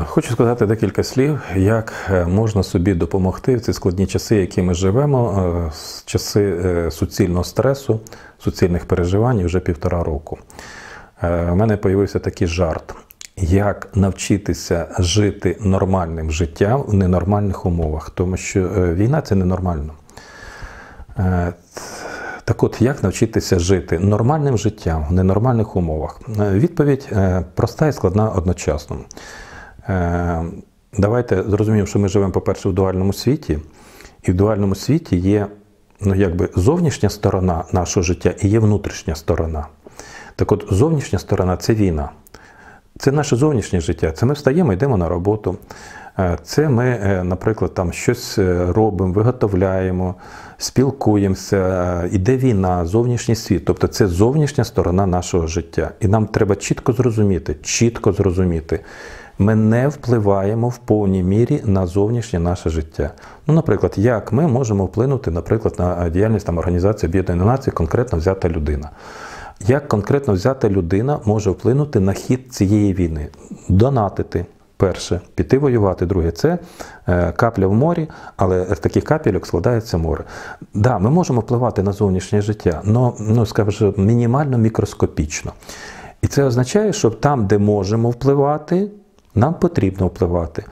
Хочу сказати декілька слів, як можна собі допомогти в ці складні часи, які ми живемо, часи суцільного стресу, суцільних переживань вже 1,5 року. У мене з'явився такий жарт, як навчитися жити нормальним життям в ненормальних умовах, тому що війна – це ненормально. Так от, як навчитися жити нормальним життям в ненормальних умовах? Відповідь проста і складна одночасно. Давайте зрозуміємо, що ми живемо, по-перше, в дуальному світі, і в дуальному світі є зовнішня сторона нашого життя і є внутрішня сторона. Так от, зовнішня сторона – це війна. Це наше зовнішнє життя. Це ми встаємо, йдемо на роботу. Це ми, наприклад, там щось робимо, виготовляємо, спілкуємося, іде війна, зовнішній світ. Тобто це зовнішня сторона нашого життя. І нам треба чітко зрозуміти, ми не впливаємо в повній мірі на зовнішнє наше життя. Ну, наприклад, як ми можемо вплинути, наприклад, на діяльність Організації Об'єднаних Націй, конкретно взята людина. Як конкретно взята людина може вплинути на хід цієї війни? Донатити. Перше, піти воювати. Друге, це капля в морі, але з таких капельок складається море. Да, ми можемо впливати на зовнішнє життя, але, скажімо, мінімально мікроскопічно. І це означає, що там, де можемо впливати, нам потрібно впливати.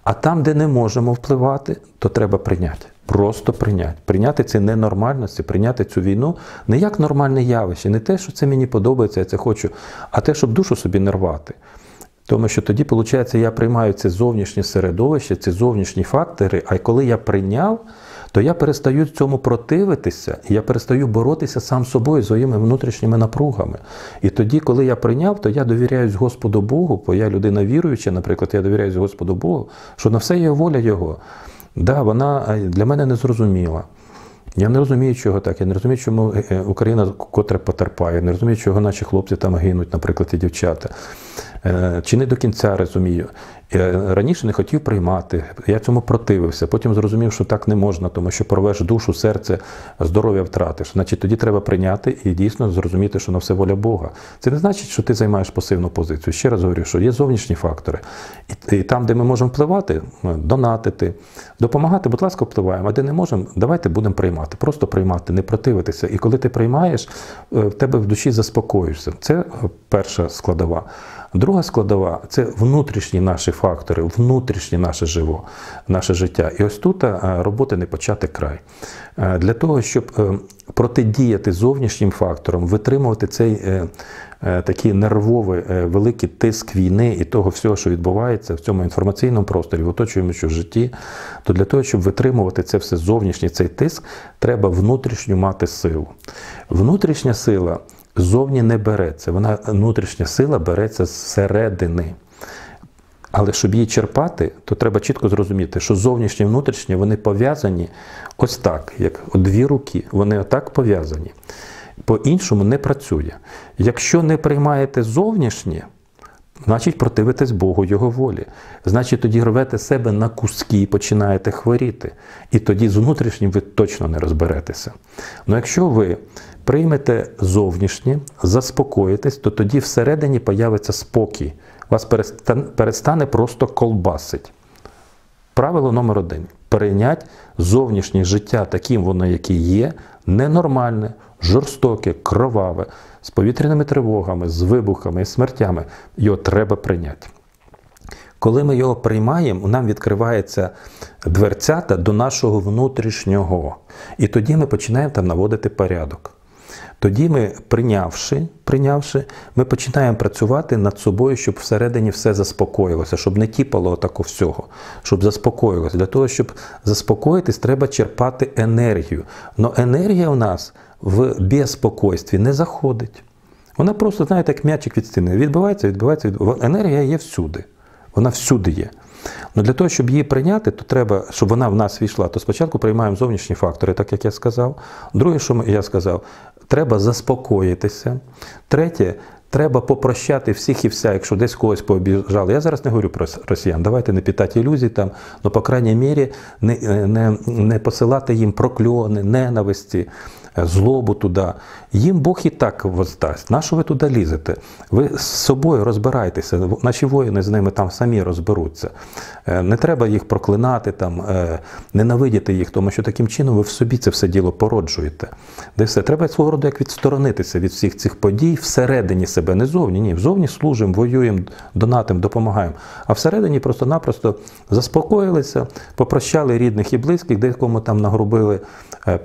А там, де не можемо впливати, то треба прийняти. Просто прийняти. Прийняти ці ненормальності, прийняти цю війну не як нормальне явище, не те, що це мені подобається, я це хочу, а те, щоб душу собі не рвати. Тому що тоді, виходить, я приймаю це зовнішнє середовище, ці зовнішні фактори, а коли я прийняв, то я перестаю цьому противитися, і я перестаю боротися сам з собою, своїми внутрішніми напругами. І тоді, коли я прийняв, то я довіряюсь Господу Богу, бо я людина віруюча, наприклад, я довіряюсь Господу Богу, що на все є воля Його. Да, вона для мене не зрозуміла. Я не розумію, чого так, я не розумію, чому Україна котре потерпає, я не розумію, чого наші хлопці там гинуть, наприклад, і дівчата. Чи не до кінця розумію. Я раніше не хотів приймати, я цьому противився, потім зрозумів, що так не можна, тому що порвеш душу, серце, здоров'я втратиш. Значить, тоді треба прийняти і дійсно зрозуміти, що на все воля Бога. Це не значить, що ти займаєш пасивну позицію. Ще раз говорю, що є зовнішні фактори. І там, де ми можемо впливати, донатити, допомагати, будь ласка, впливаємо. А де не можемо, давайте будемо приймати. Просто приймати, не противитися. І коли ти приймаєш, в тебе в душі заспокоїшся. Це перша складова. Друга складова – це внутрішні наші фактори, внутрішнє наше життя. І ось тут роботи не почати край. Для того, щоб протидіяти зовнішнім факторам, витримувати цей такий нервовий великий тиск війни і того всього, що відбувається в цьому інформаційному просторі, в оточуючому житті, то для того, щоб витримувати це все зовнішній цей тиск, треба внутрішню мати силу. Внутрішня сила ззовні не береться, внутрішня сила береться зсередини. Але щоб її черпати, то треба чітко зрозуміти, що зовнішнє і внутрішнє, вони пов'язані ось так, як дві руки, вони отак пов'язані. По-іншому не працює. Якщо не приймаєте зовнішнє, значить противитесь Богу, Його волі. Значить тоді рвете себе на куски і починаєте хворіти. І тоді з внутрішнім ви точно не розберетеся. Але якщо ви приймете зовнішнє, заспокоїтесь, то тоді всередині появиться спокій. Вас перестане просто колбасить. Правило номер 1. Прийнять зовнішнє життя таким воно, яке є, ненормальне, жорстоке, кроваве, з повітряними тривогами, з вибухами і смертями. Його треба прийняти. Коли ми його приймаємо, нам відкривається дверцята до нашого внутрішнього. І тоді ми починаємо там наводити порядок. Тоді ми, прийнявши, ми починаємо працювати над собою, щоб всередині все заспокоїлося, щоб не тіпало отако всього, щоб заспокоїлося. Для того, щоб заспокоїтись, треба черпати енергію. Но енергія у нас в безпокойстві не заходить. Вона просто, знаєте, як м'ячик від стіни. Відбивається. Енергія є всюди. Вона всюди є. Но для того, щоб її прийняти, то треба, щоб вона в нас війшла, то спочатку приймаємо зовнішні фактори, так як я сказав. Друге, що я сказав, треба заспокоїтися. Третє, треба попрощати всіх і вся, якщо десь когось пообіжали. Я зараз не говорю про росіян, давайте не питати ілюзій там, але, по крайній мірі, не посилати їм прокльони, ненависті, злобу туди. Їм Бог і так воздасть. Нащо ви туди лізете? Ви з собою розбирайтеся, наші воїни з ними там самі розберуться. Не треба їх проклинати, там, ненавидіти їх, тому що таким чином ви в собі це все діло породжуєте. Де все. Треба свого роду як відсторонитися від всіх цих подій всередині себе, не зовні. Ні, зовні служимо, воюємо, донатимо, допомагаємо. А всередині просто-напросто заспокоїлися, попрощали рідних і близьких, декому там нагрубили,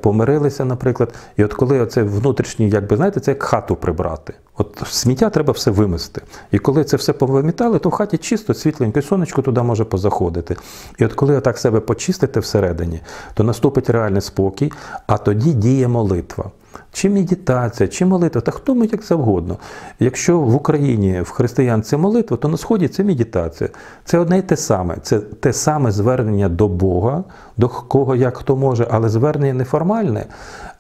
помирилися, наприклад. І от коли оце внутрішній, якби, знаєте, це як хату прибрати. От сміття треба все вимести. І коли це все повимітали, то в хаті чисто, світленько, і сонечко туди може позаходити. І от коли отак себе почистите всередині, то наступить реальний спокій, а тоді діє молитва. Чи медитація, чи молитва, та хто ми як завгодно. Якщо в Україні в християн це молитва, то на Сході це медитація. Це одне й те саме. Це те саме звернення до Бога, до кого як хто може, але звернення не формальне,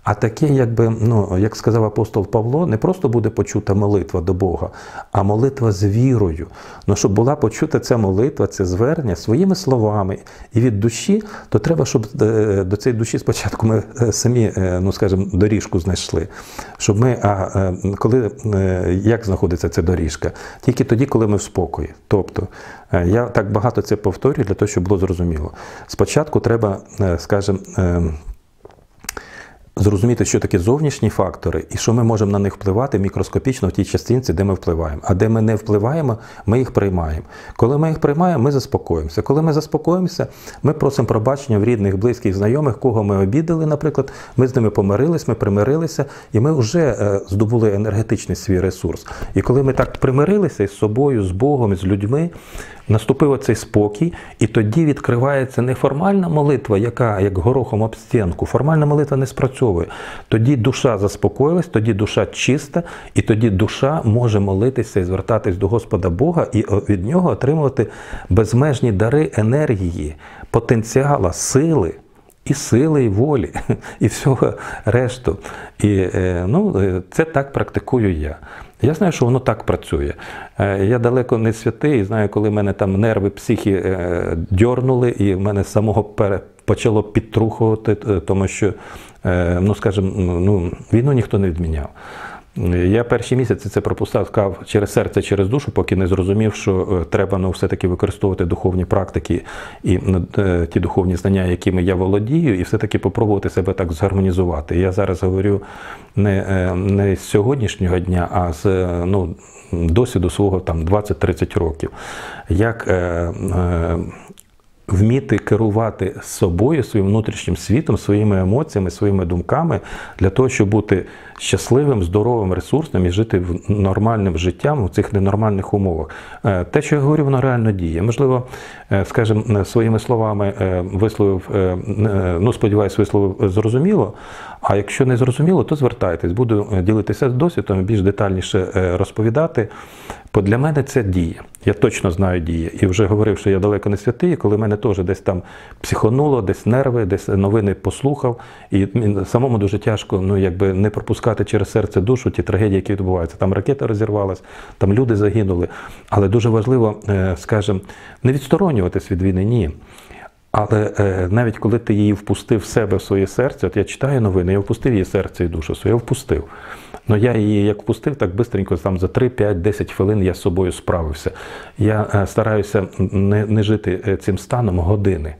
а таке, якби, як сказав апостол Павло, не просто буде почута молитва до Бога, а молитва з вірою. Щоб була почута ця молитва, це звернення своїми словами і від душі, то треба, щоб до цієї душі спочатку ми самі, скажімо, доріжку знайшли. Щоб ми, як знаходиться ця доріжка? Тільки тоді, коли ми в спокої. Тобто, я так багато це повторюю для того, щоб було зрозуміло. Спочатку треба, скажімо, зрозуміти, що таке зовнішні фактори і що ми можемо на них впливати мікроскопічно в тій частинці, де ми впливаємо. А де ми не впливаємо, ми їх приймаємо. Коли ми їх приймаємо, ми заспокоїмося. Коли ми заспокоїмося, ми просимо пробачення в рідних, близьких, знайомих, кого ми обідали, наприклад, ми з ними помирились, ми примирилися, і ми вже здобули енергетичний свій ресурс. І коли ми так примирилися із собою, з Богом, з людьми, наступив оцей спокій, і тоді відкривається не формальна молитва, яка як горохом об стінку. Формальна молитва не спрацьовує. Тоді душа заспокоїлась, тоді душа чиста, і тоді душа може молитися і звертатись до Господа Бога і від Нього отримувати безмежні дари енергії, потенціала, сили. І сили, і волі, і всього решту. І це так практикую я. Я знаю, що воно так працює. Я далеко не святий, і знаю, коли мене там нерви, психі дьорнули, і в мене самого почало підтрухувати, тому що, війну ніхто не відміняв. Я перші місяці це пропускав через серце, через душу, поки не зрозумів, що треба все-таки використовувати духовні практики і ті духовні знання, якими я володію, і все-таки попробувати себе так згармонізувати. Я зараз говорю не з сьогоднішнього дня, а з досвіду свого 20-30 років. Як вміти керувати собою, своїм внутрішнім світом, своїми емоціями, своїми думками, для того, щоб бути щасливим, здоровим, ресурсним і жити нормальним життям у цих ненормальних умовах. Те, що я говорю, воно реально діє. Можливо, скажімо, своїми словами висловив, сподіваюся, висловив зрозуміло, а якщо не зрозуміло, то звертайтесь. Буду ділитися з досвідом, більш детальніше розповідати. Бо для мене це діє. Я точно знаю діє. І вже говорив, що я далеко не святий, коли мене теж десь там психонуло, десь нерви, десь новини послухав. І самому дуже тяжко не пропускати через серце душу ті трагедії, які відбуваються. Там ракета розірвалась, там люди загинули. Але дуже важливо, скажімо, не відсторонюватись від війни, ні. Але навіть коли ти її впустив в себе, в своє серце, от я читаю новини, я впустив її серце і душу, я впустив. Но я її як впустив, так швидко, за 3, 5, 10 хвилин я з собою справився. Я стараюся не жити цим станом години.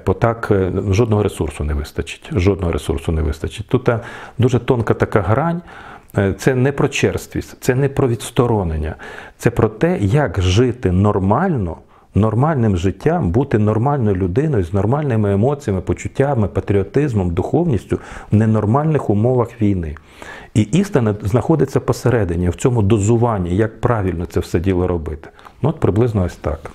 Бо так жодного ресурсу не вистачить. Жодного ресурсу не вистачить. Тут дуже тонка така грань. Це не про черствість, це не про відсторонення. Це про те, як жити нормально, нормальним життям, бути нормальною людиною з нормальними емоціями, почуттями, патріотизмом, духовністю в ненормальних умовах війни. І істина знаходиться посередині, в цьому дозуванні, як правильно це все діло робити. От приблизно ось так.